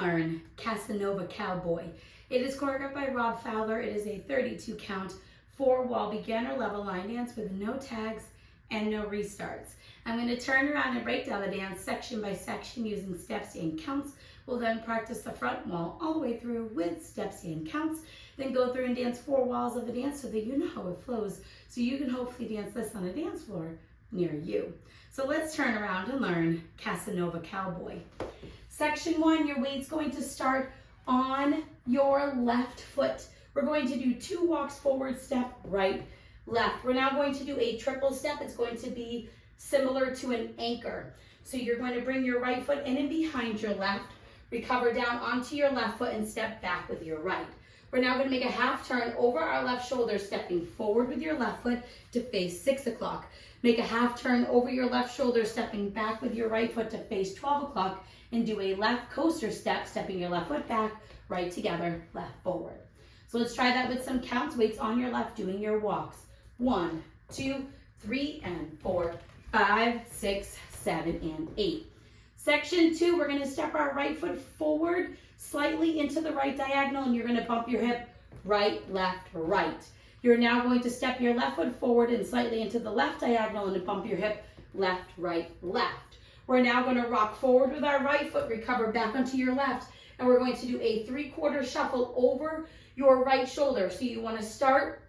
learn Casanova Cowboy. It is choreographed by Rob Fowler. It is a 32 count, 4-wall beginner level line dance with no tags and no restarts. I'm going to turn around and break down the dance section by section using steps and counts. We'll then practice the front wall all the way through with steps and counts. Then go through and dance 4 walls of the dance so that you know how it flows, so you can hopefully dance this on a dance floor near you. So let's turn around and learn Casanova Cowboy. Section 1, your weight's going to start on your left foot. We're going to do 2 walks forward, step, right, left. We're now going to do a triple step. It's going to be similar to an anchor. So you're going to bring your right foot in and behind your left, recover down onto your left foot and step back with your right. We're now going to make a half turn over our left shoulder, stepping forward with your left foot to face 6 o'clock. Make a half turn over your left shoulder, stepping back with your right foot to face 12 o'clock, and do a left coaster step, stepping your left foot back, right together, left forward. So let's try that with some counts. Weights on your left, doing your walks. 1, 2, 3, and 4, 5, 6, 7, and 8. Section 2, we're going to step our right foot forward, slightly into the right diagonal, and you're going to bump your hip right, left, right. You're now going to step your left foot forward and slightly into the left diagonal and bump your hip left, right, left. We're now going to rock forward with our right foot, recover back onto your left, and we're going to do a 3/4 shuffle over your right shoulder. So you want to start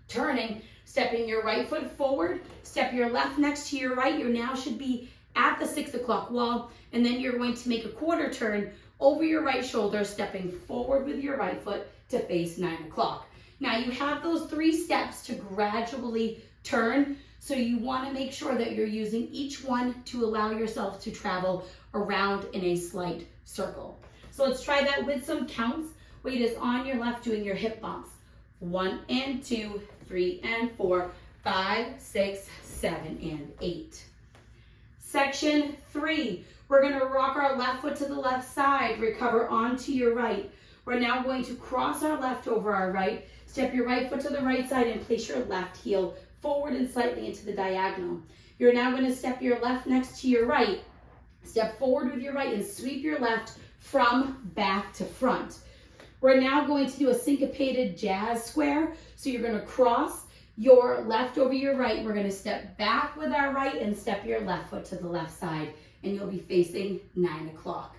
turning, stepping your right foot forward, step your left next to your right. You now should be at the 6 o'clock wall, and then you're going to make a quarter turn over your right shoulder, stepping forward with your right foot to face 9 o'clock. Now you have those 3 steps to gradually turn, so you want to make sure that you're using each one to allow yourself to travel around in a slight circle. So let's try that with some counts. Weight is on your left, doing your hip bumps. 1 and 2, 3 and 4, 5, 6, 7, and 8. Section 3, we're going to rock our left foot to the left side, recover onto your right. We're now going to cross our left over our right, step your right foot to the right side and place your left heel forward and slightly into the diagonal. You're now going to step your left next to your right, step forward with your right and sweep your left from back to front. We're now going to do a syncopated jazz square. So you're going to cross your left over your right. We're going to step back with our right and step your left foot to the left side, and you'll be facing 9 o'clock.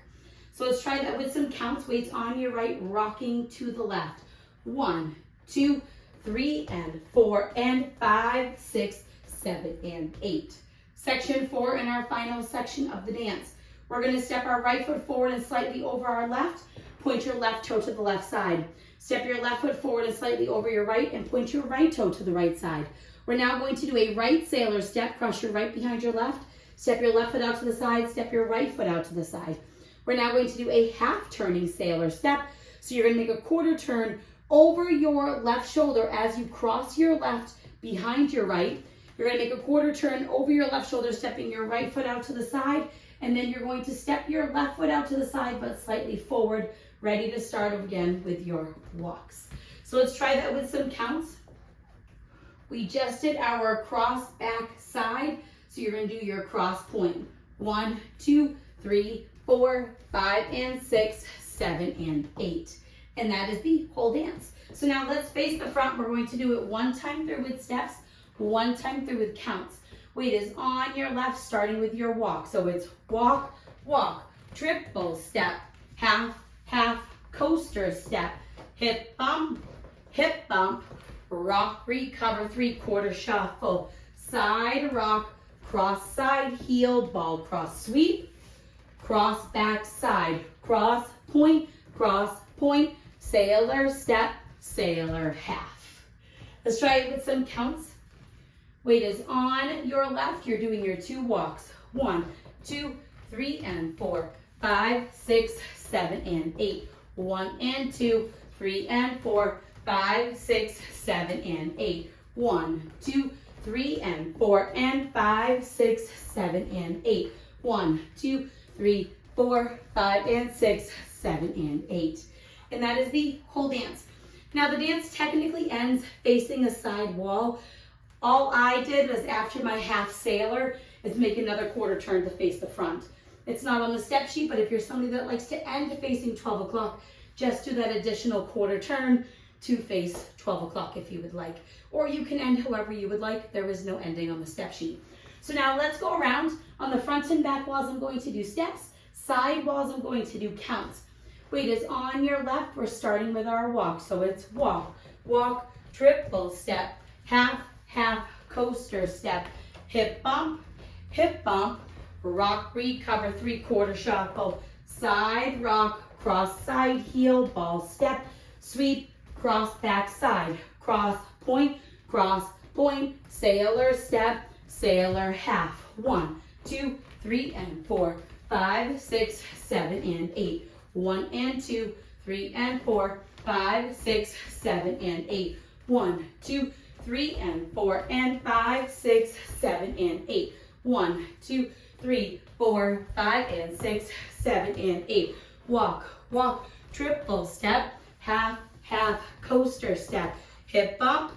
So let's try that with some counts. Weights on your right, rocking to the left. 1, 2, 3, and 4, and 5, 6, 7, and 8. Section 4 in our final section of the dance. We're going to step our right foot forward and slightly over our left. Point your left toe to the left side. Step your left foot forward and slightly over your right and point your right toe to the right side. We're now going to do a right sailor step. Cross your right behind your left. Step your left foot out to the side. Step your right foot out to the side. We're now going to do a half turning sailor step. So you're going to make a quarter turn over your left shoulder as you cross your left behind your right. You're going to make a quarter turn over your left shoulder, stepping your right foot out to the side. And then you're going to step your left foot out to the side, but slightly forward, ready to start again with your walks. So let's try that with some counts. We just did our cross back side. So you're going to do your cross point. 1, 2, 3, 4, 5, and 6, 7, and 8. And that is the whole dance. So now let's face the front. We're going to do it 1 time through with steps, 1 time through with counts. Weight is on your left, starting with your walk. So it's walk, walk, triple step, half, half, coaster step, hip bump, rock, recover, 3/4 shuffle, side rock, cross side heel, ball cross sweep, cross back side, cross point, sailor step, sailor half. Let's try it with some counts. Weight is on your left. You're doing your 2 walks. 1, 2, 3, and 4, 5, 6, 7, and 8. 1 and 2, 3 and 4, 5, 6, 7, and 8. 1, 2, 3, and 4, and 5, 6, 7, and 8. 1, 2, 3, 4, 5, and 6, 7, and 8. And that is the whole dance. Now the dance technically ends facing a side wall. All I did was, after my half sailor, is make another quarter turn to face the front. It's not on the step sheet, but if you're somebody that likes to end facing 12 o'clock, just do that additional quarter turn to face 12 o'clock if you would like. Or you can end however you would like. There is no ending on the step sheet. So now let's go around. On the front and back walls, I'm going to do steps. Side walls, I'm going to do counts. Weight is on your left. We're starting with our walk. So it's walk, walk, triple step, half, half, coaster step, hip bump, rock, recover, three-quarter shuffle, side rock, cross side heel, ball step, sweep, cross back side, cross point, sailor step, sailor half. 1, 2, 3, and 4, 5, 6, 7, and 8. 1 and 2, 3 and 4, 5, 6, 7, and 8. 1, 2, 3 and 4 and 5, 6, 7, and 8. 1, 2, 3, 4, 5, and 6, 7, and 8. Walk, walk, triple step, half, half, coaster step, hip bump,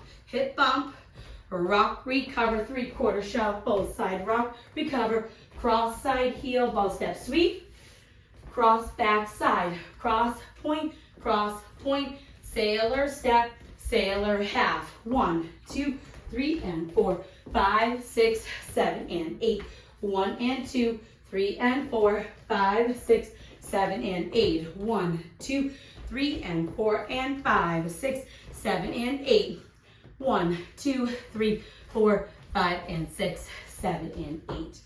rock, recover, three-quarter shuffle, side rock, recover, cross side heel, ball step, sweep, cross back side, cross point, sailor step, sailor half. 1, 2, 3, and 4, 5, 6, 7, and 8. 1 and 2, 3 and 4, 5, 6, 7, and 8. 1, 2, 3, and 4, and 5, 6, 7, and 8. 1, 2, 3, 4, 5, and 6, 7, and 8.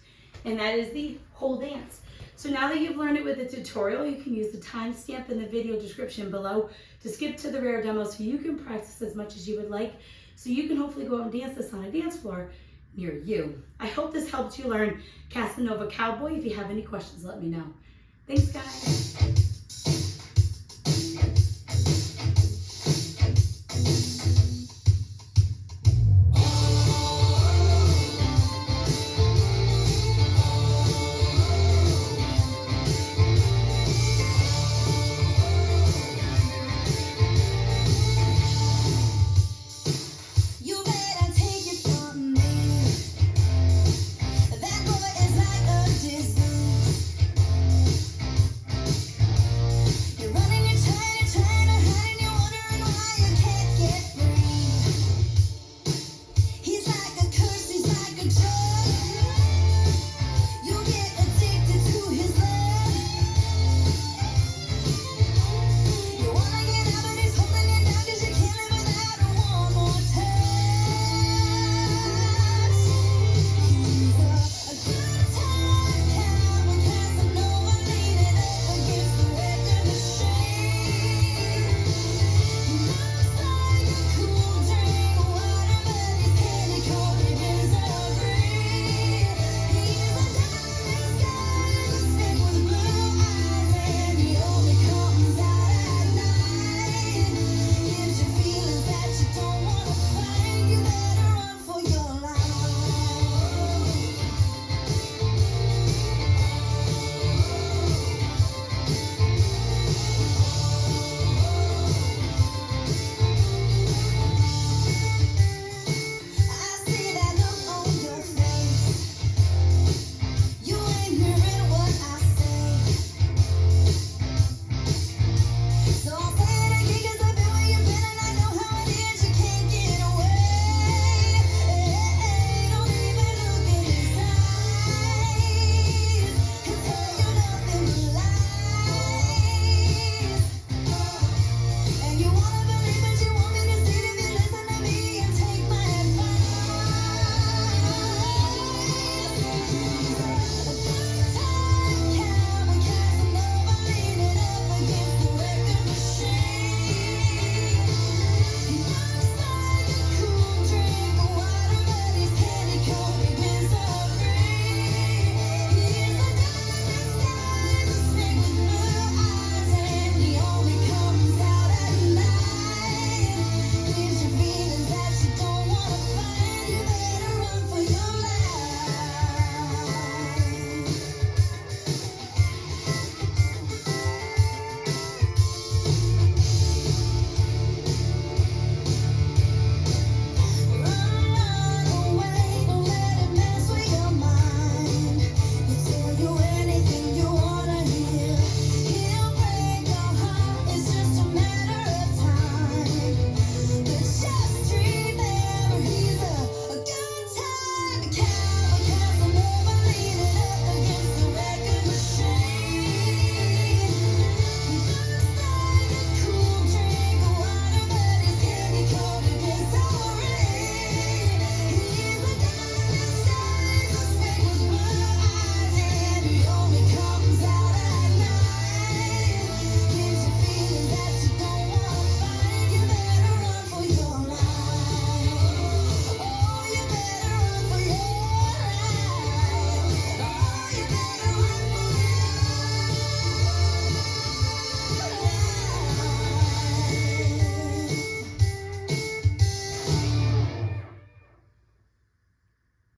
And that is the whole dance. So now that you've learned it with the tutorial, you can use the timestamp in the video description below to skip to the rare demo so you can practice as much as you would like, so you can hopefully go out and dance this on a dance floor near you. I hope this helped you learn Casanova Cowboy. If you have any questions, let me know. Thanks, guys.